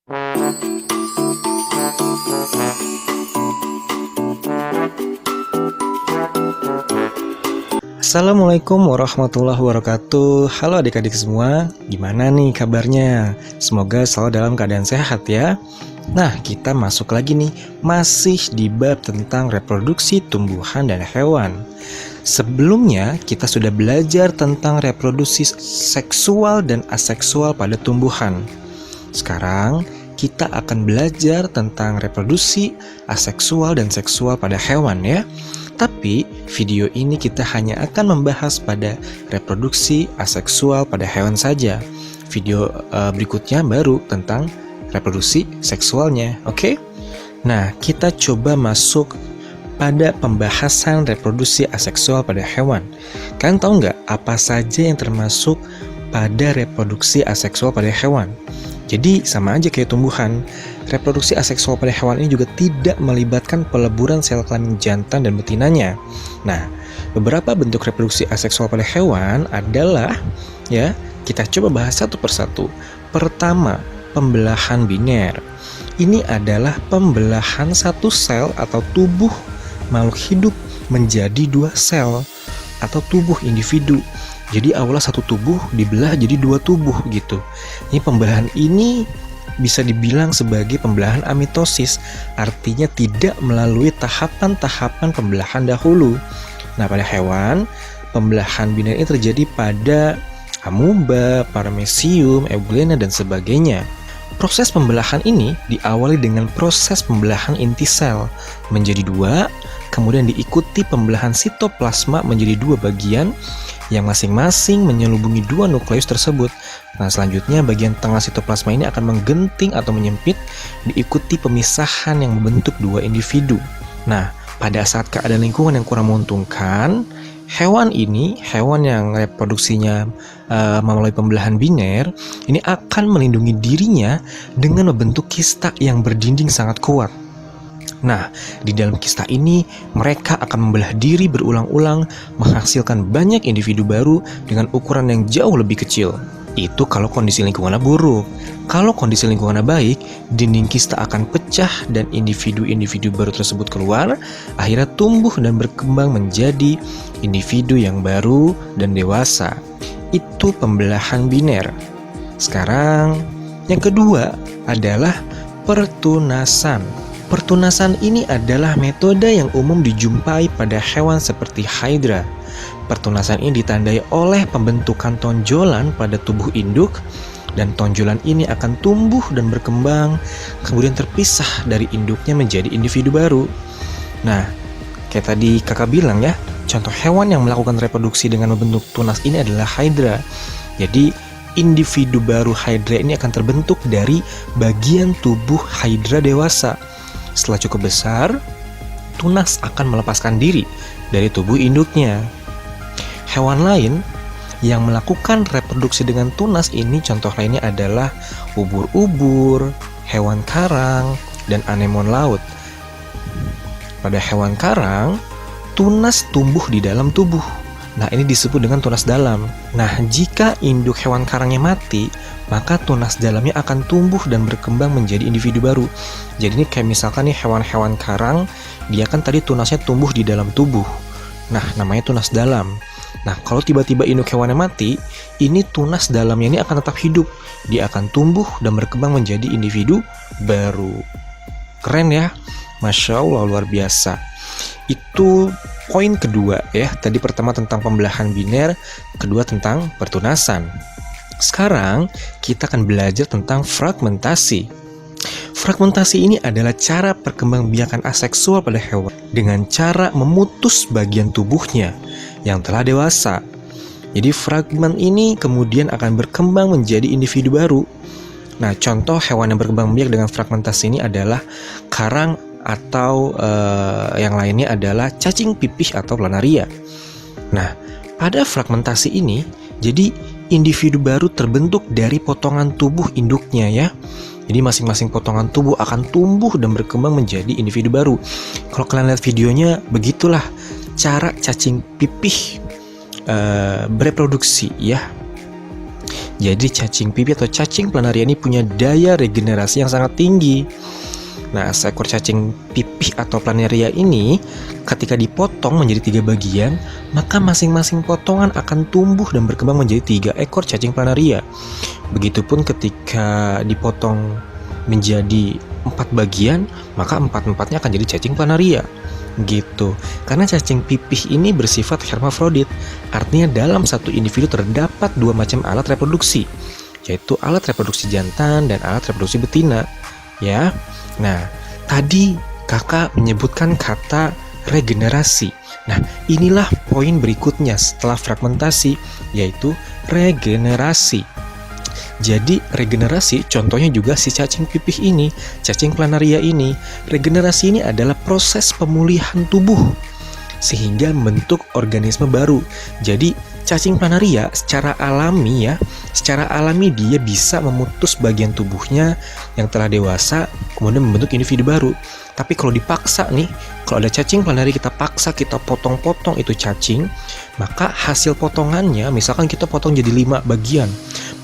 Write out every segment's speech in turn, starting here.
Assalamualaikum warahmatullahi wabarakatuh. Halo adik-adik semua, gimana nih kabarnya? Semoga selalu dalam keadaan sehat ya. Nah, kita masuk lagi nih, masih di bab tentang reproduksi tumbuhan dan hewan. Sebelumnya, kita sudah belajar tentang reproduksi seksual dan aseksual pada tumbuhan. Sekarang, kita akan belajar tentang reproduksi aseksual dan seksual pada hewan ya. Tapi video ini kita hanya akan membahas pada reproduksi aseksual pada hewan saja. Video berikutnya baru tentang reproduksi seksualnya, oke? Nah, kita coba masuk pada pembahasan reproduksi aseksual pada hewan. Kalian tahu nggak apa saja yang termasuk pada reproduksi aseksual pada hewan? Jadi sama aja kayak tumbuhan, reproduksi aseksual pada hewan ini juga tidak melibatkan peleburan sel kelamin jantan dan betinanya. Nah, beberapa bentuk reproduksi aseksual pada hewan adalah, ya, kita coba bahas satu persatu. Pertama, pembelahan biner. Ini adalah pembelahan satu sel atau tubuh makhluk hidup menjadi dua sel atau tubuh individu. Jadi awalnya satu tubuh dibelah jadi dua tubuh gitu. Ini pembelahan ini bisa dibilang sebagai pembelahan amitosis, artinya tidak melalui tahapan-tahapan pembelahan dahulu. Nah, pada hewan, pembelahan biner ini terjadi pada amuba, paramecium, eugenia, dan sebagainya. Proses pembelahan ini diawali dengan proses pembelahan inti sel menjadi dua, kemudian diikuti pembelahan sitoplasma menjadi dua bagian yang masing-masing menyelubungi dua nukleus tersebut. Nah, selanjutnya bagian tengah sitoplasma ini akan menggenting atau menyempit, diikuti pemisahan yang membentuk dua individu. Nah, pada saat keadaan lingkungan yang kurang menguntungkan, hewan yang reproduksinya melalui pembelahan biner, ini akan melindungi dirinya dengan membentuk kista yang berdinding sangat kuat. Nah, di dalam kista ini, mereka akan membelah diri berulang-ulang, menghasilkan banyak individu baru dengan ukuran yang jauh lebih kecil. Itu kalau kondisi lingkungannya buruk. Kalau kondisi lingkungannya baik, dinding kista akan pecah dan individu-individu baru tersebut keluar, akhirnya tumbuh dan berkembang menjadi individu yang baru dan dewasa. Itu pembelahan biner. Sekarang, yang kedua adalah pertunasan. Pertunasan ini adalah metode yang umum dijumpai pada hewan seperti hydra. Pertunasan ini ditandai oleh pembentukan tonjolan pada tubuh induk, dan tonjolan ini akan tumbuh dan berkembang, kemudian terpisah dari induknya menjadi individu baru. Nah, kayak tadi kakak bilang ya, contoh hewan yang melakukan reproduksi dengan membentuk tunas ini adalah hydra. Jadi, individu baru hydra ini akan terbentuk dari bagian tubuh hydra dewasa. Setelah cukup besar, tunas akan melepaskan diri dari tubuh induknya. Hewan lain yang melakukan reproduksi dengan tunas ini contoh lainnya adalah ubur-ubur, hewan karang, dan anemon laut. Pada hewan karang, tunas tumbuh di dalam tubuh. Nah, ini disebut dengan tunas dalam. Nah, jika induk hewan karangnya mati, maka tunas dalamnya akan tumbuh dan berkembang menjadi individu baru. Jadi ini kayak misalkan nih hewan-hewan karang, dia kan tadi tunasnya tumbuh di dalam tubuh. Nah, namanya tunas dalam. Nah, kalau tiba-tiba induk hewannya mati, ini tunas dalamnya ini akan tetap hidup. Dia akan tumbuh dan berkembang menjadi individu baru. Keren ya? Masya Allah, luar biasa. Itu poin kedua ya. Tadi pertama tentang pembelahan biner, kedua tentang pertunasan. Sekarang kita akan belajar tentang fragmentasi. Fragmentasi ini adalah cara perkembangbiakan aseksual pada hewan dengan cara memutus bagian tubuhnya yang telah dewasa. Jadi fragmen ini kemudian akan berkembang menjadi individu baru. Nah, contoh hewan yang berkembang biak dengan fragmentasi ini adalah karang atau yang lainnya adalah cacing pipih atau planaria. Nah, pada fragmentasi ini, jadi individu baru terbentuk dari potongan tubuh induknya ya. Jadi masing-masing potongan tubuh akan tumbuh dan berkembang menjadi individu baru. Kalau kalian lihat videonya, begitulah cara cacing pipih bereproduksi ya. Jadi cacing pipih atau cacing planaria ini punya daya regenerasi yang sangat tinggi. Nah, seekor cacing pipih atau planaria ini ketika dipotong menjadi 3 bagian, maka masing-masing potongan akan tumbuh dan berkembang menjadi 3 ekor cacing planaria. Begitupun ketika dipotong menjadi 4 bagian, maka 4-4-nya akan jadi cacing planaria. Gitu. Karena cacing pipih ini bersifat hermafrodit, artinya dalam satu individu terdapat 2 macam alat reproduksi, yaitu alat reproduksi jantan dan alat reproduksi betina. Ya. Nah, tadi kakak menyebutkan kata regenerasi. Nah, inilah poin berikutnya setelah fragmentasi, yaitu regenerasi. Jadi regenerasi contohnya juga si cacing pipih ini, cacing planaria ini. Regenerasi ini adalah proses pemulihan tubuh sehingga membentuk organisme baru. Jadi cacing planaria secara alami dia bisa memutus bagian tubuhnya yang telah dewasa kemudian membentuk individu baru. Tapi kalau dipaksa nih, kalau ada cacing planaria kita paksa, kita potong-potong itu cacing, maka hasil potongannya misalkan kita potong jadi 5 bagian,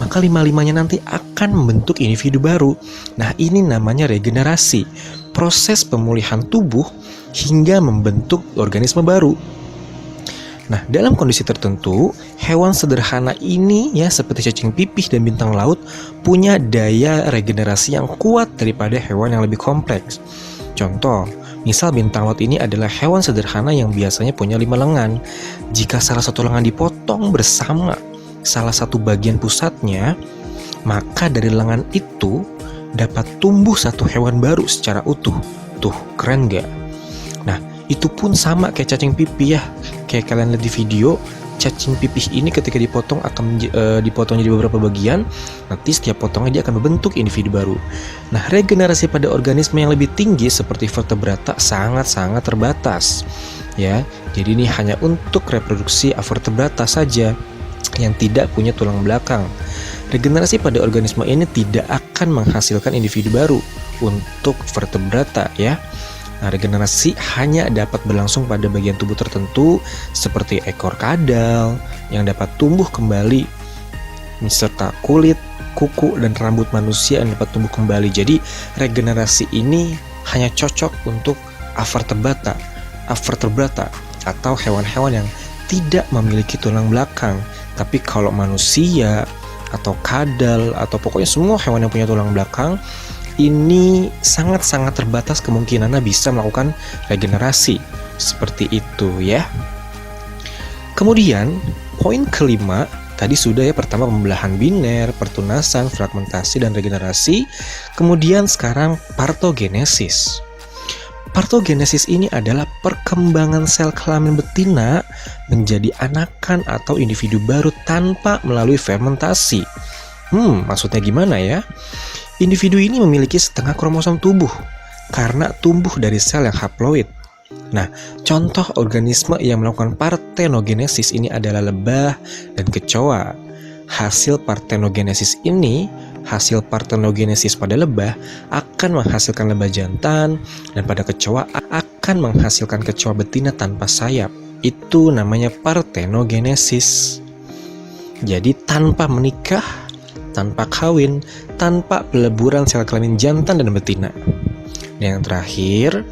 maka 5-5-nya nanti akan membentuk individu baru. Nah, ini namanya regenerasi, proses pemulihan tubuh hingga membentuk organisme baru. Nah, dalam kondisi tertentu, hewan sederhana ini ya seperti cacing pipih dan bintang laut punya daya regenerasi yang kuat daripada hewan yang lebih kompleks. Contoh, misal bintang laut ini adalah hewan sederhana yang biasanya punya 5 lengan. Jika salah satu lengan dipotong bersama salah satu bagian pusatnya, maka dari lengan itu dapat tumbuh satu hewan baru secara utuh. Tuh, keren gak? Nah, itu pun sama kayak cacing pipih ya. Kayak kalian lihat di video, cacing pipih ini ketika dipotong akan dipotong jadi beberapa bagian. Nanti setiap potongnya dia akan membentuk individu baru. Nah, regenerasi pada organisme yang lebih tinggi seperti vertebrata sangat-sangat terbatas. Ya, jadi ini hanya untuk reproduksi vertebrata saja yang tidak punya tulang belakang. Regenerasi pada organisme ini tidak akan menghasilkan individu baru untuk vertebrata ya. Nah, regenerasi hanya dapat berlangsung pada bagian tubuh tertentu seperti ekor kadal yang dapat tumbuh kembali, serta kulit, kuku, dan rambut manusia yang dapat tumbuh kembali. Jadi regenerasi ini hanya cocok untuk vertebrata atau hewan-hewan yang tidak memiliki tulang belakang. Tapi kalau manusia atau kadal atau pokoknya semua hewan yang punya tulang belakang, ini sangat-sangat terbatas kemungkinannya bisa melakukan regenerasi seperti itu ya. Kemudian poin kelima tadi sudah ya, pertama pembelahan biner, pertunasan, fragmentasi, dan regenerasi. Kemudian sekarang partogenesis. Partogenesis ini adalah perkembangan sel kelamin betina menjadi anakan atau individu baru tanpa melalui fermentasi. Maksudnya gimana ya? Individu ini memiliki setengah kromosom tubuh karena tumbuh dari sel yang haploid. Nah, contoh organisme yang melakukan partenogenesis ini adalah lebah dan kecoa. Hasil partenogenesis pada lebah akan menghasilkan lebah jantan, dan pada kecoa akan menghasilkan kecoa betina tanpa sayap. Itu namanya partenogenesis. Jadi tanpa menikah, tanpa kawin, tanpa peleburan sel kelamin jantan dan betina. Dan yang terakhir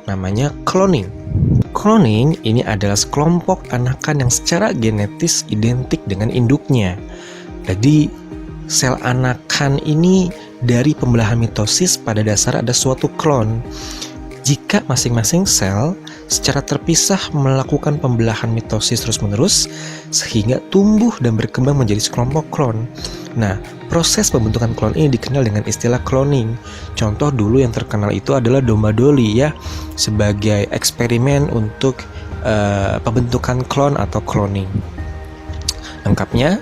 namanya cloning. Cloning ini adalah sekelompok anakan yang secara genetis identik dengan induknya. Jadi sel anakan ini dari pembelahan mitosis pada dasar ada suatu klon. Jika masing-masing sel secara terpisah melakukan pembelahan mitosis terus-menerus sehingga tumbuh dan berkembang menjadi sekelompok klon. Nah, proses pembentukan klon ini dikenal dengan istilah cloning. Contoh dulu yang terkenal itu adalah domba Dolly ya, sebagai eksperimen untuk pembentukan klon atau cloning. Lengkapnya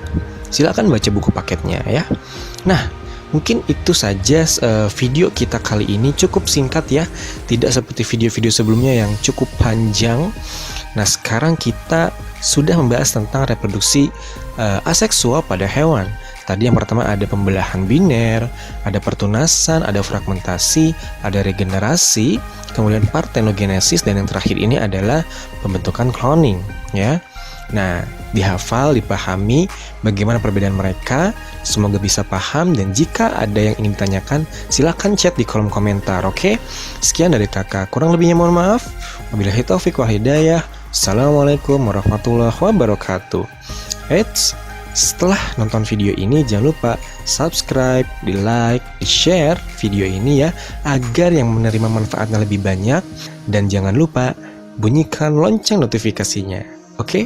silakan baca buku paketnya ya. Nah, mungkin itu saja video kita kali ini, cukup singkat ya, tidak seperti video-video sebelumnya yang cukup panjang. Nah, sekarang kita sudah membahas tentang reproduksi aseksual pada hewan. Tadi yang pertama ada pembelahan biner, ada pertunasan, ada fragmentasi, ada regenerasi, kemudian partenogenesis, dan yang terakhir ini adalah pembentukan cloning ya. Nah, dihafal, dipahami bagaimana perbedaan mereka, Semoga bisa paham, dan jika ada yang ingin ditanyakan, silahkan chat di kolom komentar, oke? Sekian dari kakak, kurang lebihnya mohon maaf. Wabillahi taufiq wa hidayah. Assalamualaikum warahmatullahi wabarakatuh. Eits, setelah nonton video ini jangan lupa subscribe, di like, di share video ini ya, agar yang menerima manfaatnya lebih banyak. Dan jangan lupa bunyikan lonceng notifikasinya, oke?